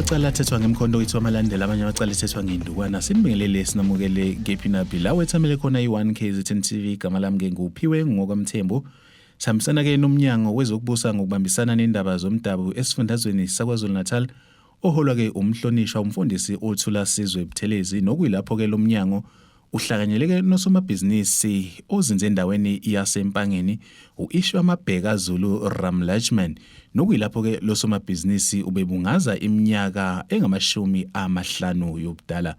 amacala athethwa ngemkhondo wethu amalandela amanye amacala athethwa ngendukwana sinibingelele sinamukele kephi naphi la wethamele khona i1 KZN TV gama lami ke nguphiwe ngokwamthembu sihambisana ke nomnyango wezokubusa ngokubambisana nendaba zomdabu esifundazweni saKwaZulu Natal oholwa ke umhlonishwa umfundisi othula sizwe ebuthelezi nokuyilapho ke lomnyango uhlakanyeleke nosomabhizinisi ozinze endaweni yasempangeni uIshwa Mabheka Zulu Ramlachman nokuyilapho ke losomabhizinisi ubebungaza iminyaka engama50 yobudala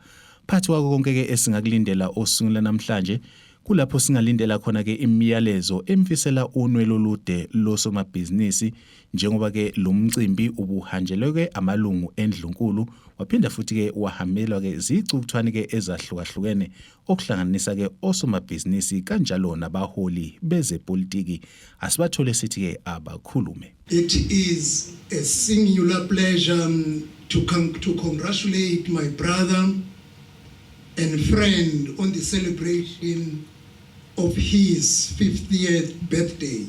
phathi kwako konke ke esingakulindela osungula namhlanje kulapho singalindela khona ke imiyalezo emfisela unwelo olude losomabhizinisi njengoba ke lo mcimbi ubuhanjelwe ke amalungu endlunkulu waphinda futhi ke wahamelwa ke zicukuthwane ke ezahlukahlukene okuhlanganisa ke osomabhizinisi kanjalo nabaholi bezepolitiki asibathole sithi ke abakhulume. It is a singular pleasure to congratulate my brother and friend on the celebration of his 50th birthday.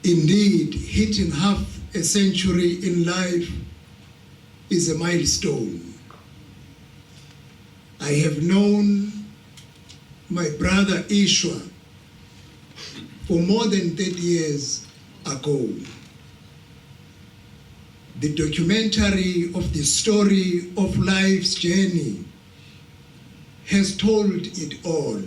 Indeed, hitting half a century in life is a milestone. I have known my brother Ishwa for more than 30 years ago. The documentary of the story of life's journey has told it all.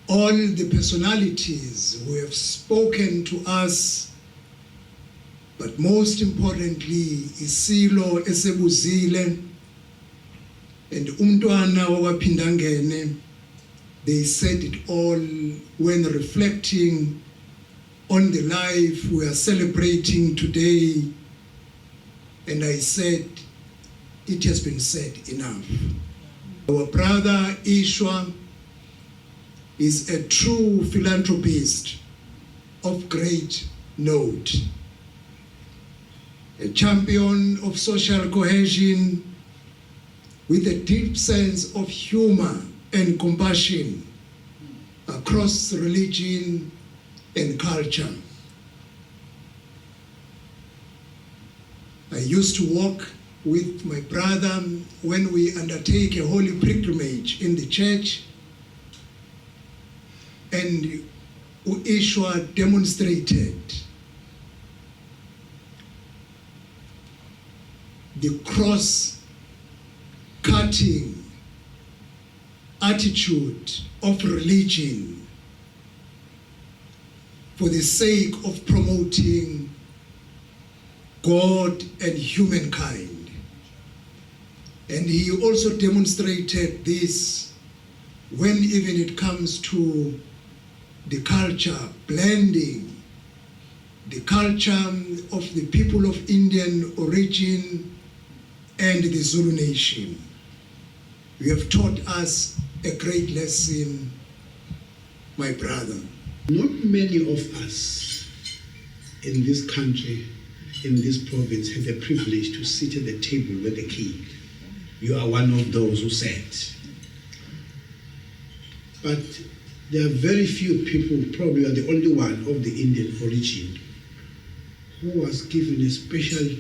All the personalities who have spoken to us, but most importantly, Isilo Esebuzile and Umntwana Waphindangene, they said it all when reflecting on the life we are celebrating today. And I said, it has been said enough. Our brother Ishwa is a true philanthropist of great note, a champion of social cohesion with a deep sense of humor and compassion across religion and culture. I used to walk with my brother when we undertake a holy pilgrimage in the church, and Ishwa demonstrated the cross-cutting attitude of religion for the sake of promoting God and humankind. And he also demonstrated this when even it comes to the culture, blending the culture of the people of Indian origin and the Zulu nation. You have taught us a great lesson, my brother. Not many of us in this country, in this province, have the privilege to sit at the table with the king. You are one of those who sat. But there are very few people, probably are the only one of the Indian origin, who was given a special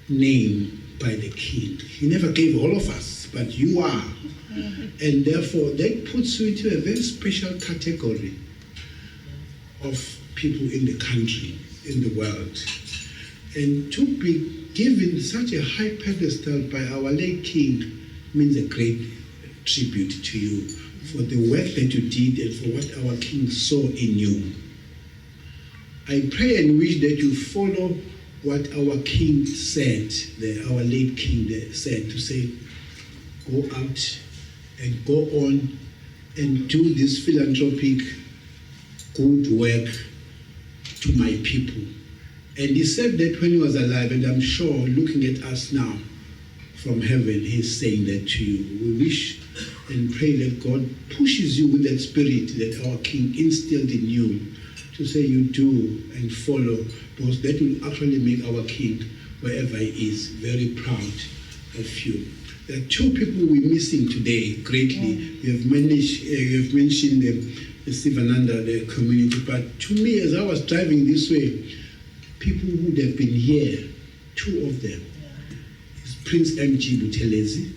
name by the king. He never gave all of us, but you are. And therefore, that puts you into a very special category of people in the country, in the world. And to be given such a high pedestal by our late king means a great tribute to you for the work that you did and for what our king saw in you. I pray and wish that you follow what our king said, our late king said, to say, go out and go on and do this philanthropic good work to my people. And he said that when he was alive, and I'm sure looking at us now from heaven, he's saying that to you. We wish and pray that God pushes you with that spirit that our king instilled in you to say you do and follow, because that will actually make our king, wherever he is, very proud of you. There are two people we're missing today greatly. You have mentioned the Sivananda, the community, but to me, as I was driving this way, people who would have been here, two of them, is Prince M.G. Buthelezi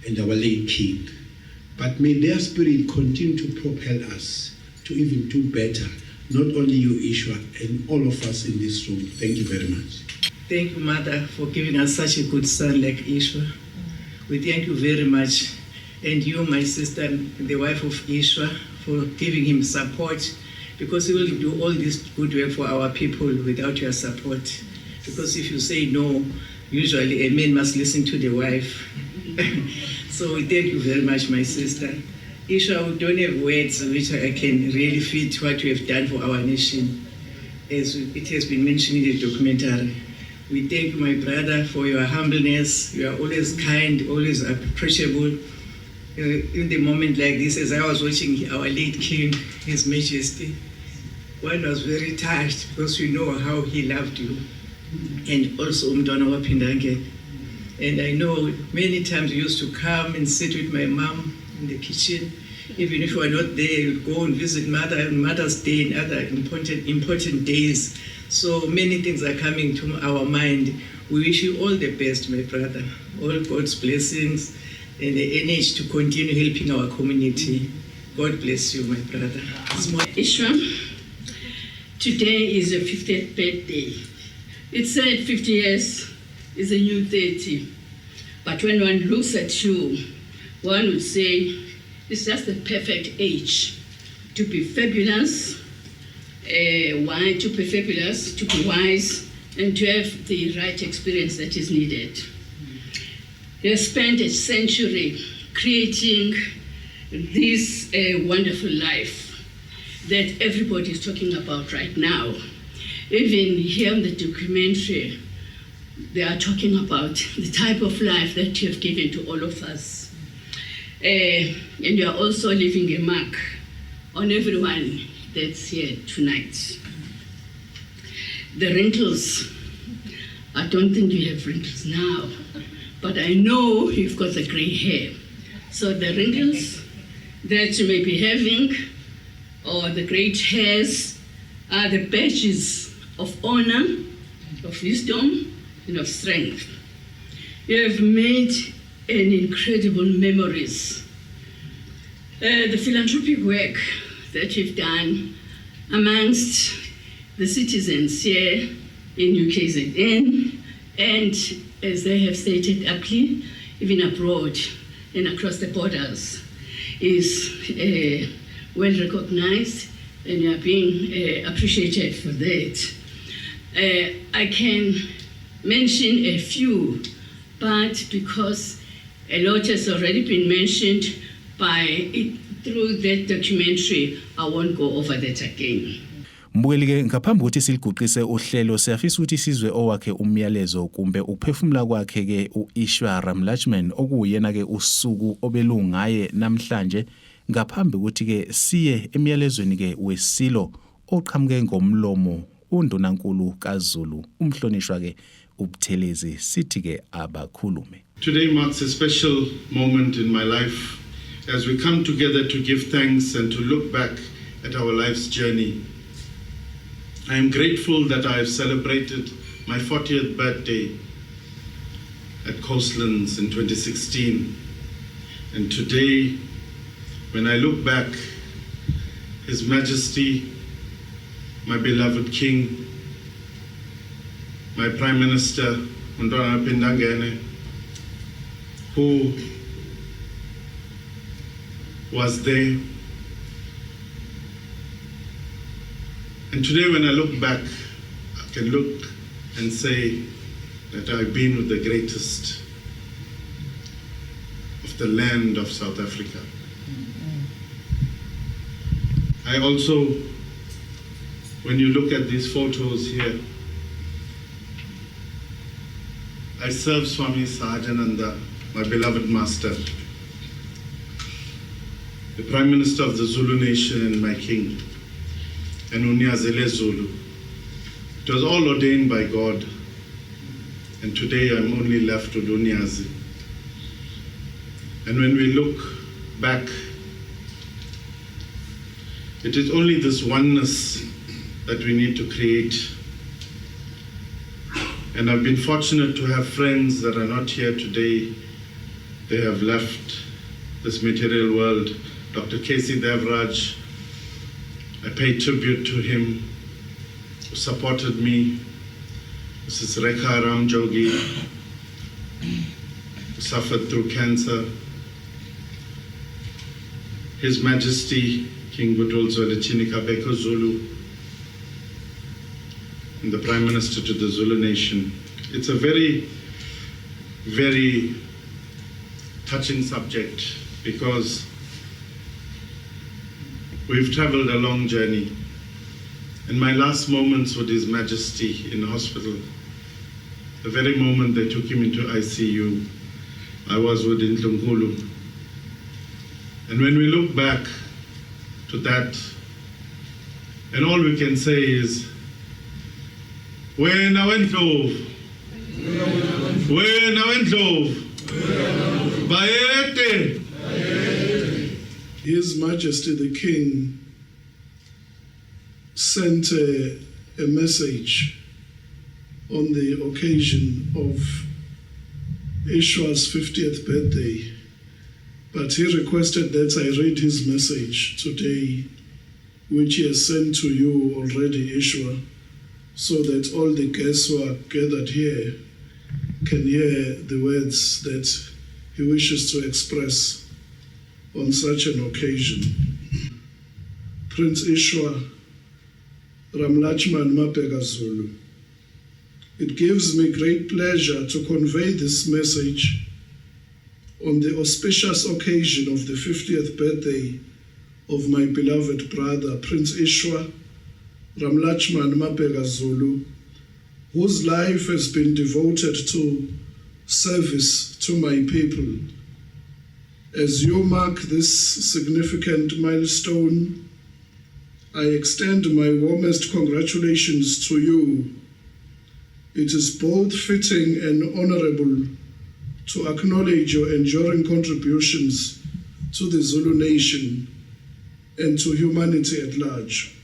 and our late king. But may their spirit continue to propel us to even do better, not only you, Ishwa, and all of us in this room. Thank you very much. Thank you, Mother, for giving us such a good son like Ishwa. We thank you very much. And you, my sister, the wife of Ishwa, for giving him support, because he will do all this good work for our people without your support. Because if you say no, usually a man must listen to the wife. So we thank you very much, my sister. Ishwa, we don't have words which I can really fit what you have done for our nation, as it has been mentioned in the documentary. We thank you, my brother, for your humbleness. You are always kind, always approachable. In the moment like this, as I was watching our late King, His Majesty, one was very touched because we know how he loved you. And also Umdwana Wapindange. And I know many times you used to come and sit with my mom in the kitchen. Even if you were not there, you'd go and visit Mother on Mother's Day and other important days. So many things are coming to our mind. We wish you all the best, my brother. All God's blessings and the energy to continue helping our community. God bless you, my brother. Ishwa, today is your 50th birthday. It said 50 years is a new 30. But when one looks at you, one would say it's just the perfect age to be fabulous, to be fabulous, to be wise, and to have the right experience that is needed. You have spent a century creating this wonderful life that everybody is talking about right now. Even here in the documentary, they are talking about the type of life that you have given to all of us. And you are also leaving a mark on everyone that's here tonight. The wrinkles, I don't think you have wrinkles now, but I know you've got the gray hair. So the wrinkles that you may be having, or the great hairs, are the badges of honor, of wisdom, and of strength. You have made an incredible memories. The philanthropic work that you've done amongst the citizens here in UKZN, and as they have stated aptly, even abroad and across the borders, is well recognized, and you are being appreciated for that. I can mention a few, but because a lot has already been mentioned through that documentary, I won't go over that again. Mbukeli-ke ngaphambi ukuthi siliguqise uhlelo siyafisa ukuthi sizwe owakhe umyalezo kumbe ukuphefumula kwakhe-ke u-Ishwa Ramlachman okuyena-ke usuku obelungaye namhlanje ngaphambi ukuthi-ke siye emyalezweni-ke wesilo oqhamuke ngomlomo undunankulu kaZulu umhlonishwa-ke uButhelezi sithi-ke Abakhulume. Today marks a special moment in my life as we come together to give thanks and to look back at our life's journey. I am grateful that I have celebrated my 40th birthday at Coastlands in 2016. And today, when I look back, His Majesty, my beloved King, my Prime Minister, Unedwana Wapindange, who was there. And today when I look back, I can look and say that I've been with the greatest of the land of South Africa. I also, when you look at these photos here, I serve Swami Sahajananda, my beloved master, the Prime Minister of the Zulu Nation and my king, and Uniyazele Zulu. It was all ordained by God, and today I'm only left with Unyazi. And when we look back, it is only this oneness that we need to create And I've been fortunate to have friends that are not here today. They have left this material world. Dr. K.C. Devraj, I pay tribute to him, who supported me. Mrs. Rekha Ramjogi, who suffered through cancer. His Majesty King Budulzwelithini Kabeko Zulu, and the Prime Minister to the Zulu Nation. It's a very, very touching subject because we've traveled a long journey. In my last moments with His Majesty in hospital, the very moment they took him into ICU, I was with Ndlunkulu. And when we look back to that, and all we can say is, when I went Ndlovu, Bayete. His Majesty the King sent a message on the occasion of Ishwa's 50th birthday, but he requested that I read his message today, which he has sent to you already, Ishwa, so that all the guests who are gathered here can hear the words that he wishes to express on such an occasion. Prince Ishwa Ramlachman Mapega Zulu, it gives me great pleasure to convey this message on the auspicious occasion of the 50th birthday of my beloved brother, Prince Ishwa Ramlachman Mapega Zulu, whose life has been devoted to service to my people. As you mark this significant milestone, I extend my warmest congratulations to you. It is both fitting and honorable to acknowledge your enduring contributions to the Zulu nation and to humanity at large.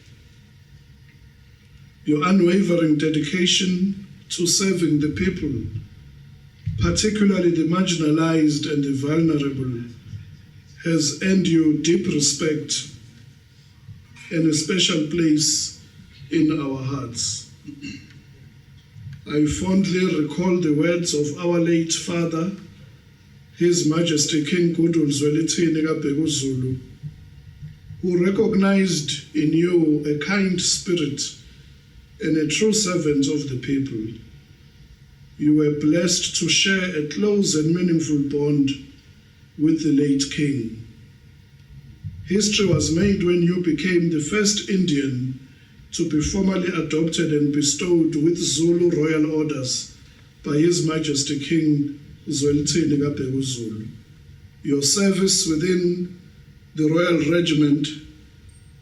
Your unwavering dedication to serving the people, particularly the marginalized and the vulnerable, has earned you deep respect and a special place in our hearts. I fondly recall the words of our late father, His Majesty King Budulzwelithini Kabeko Zulu, who recognized in you a kind spirit and a true servant of the people. You were blessed to share a close and meaningful bond with the late king. History was made when you became the first Indian to be formally adopted and bestowed with Zulu royal orders by His Majesty King Zwelithini Kabeko Zulu. Your service within the Royal Regiment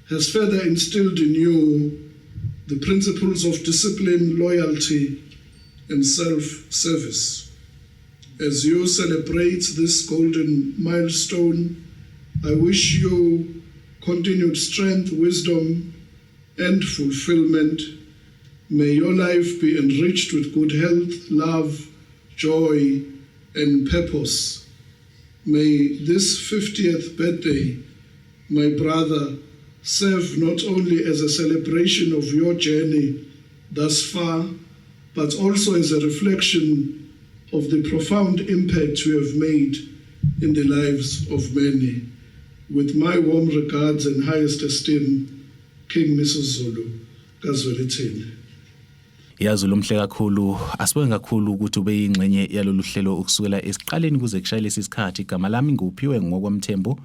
has further instilled in you the principles of discipline, loyalty, and self-service. As you celebrate this golden milestone, I wish you continued strength, wisdom, and fulfillment. May your life be enriched with good health, love, joy, and purpose. May this 50th birthday, my brother, serve not only as a celebration of your journey thus far, but also as a reflection of the profound impact you have made in the lives of many. With my warm regards and highest esteem, King Mrs. Zulu kaZwelithini. Yazulu mhle kakhulu, asibonge kakhulu ukuthi ube yingxenye yalolu hlelo ukusukela esiqaleni kuze kushayile isikhathi. Igama lami nguphiwe ngokwamthembu.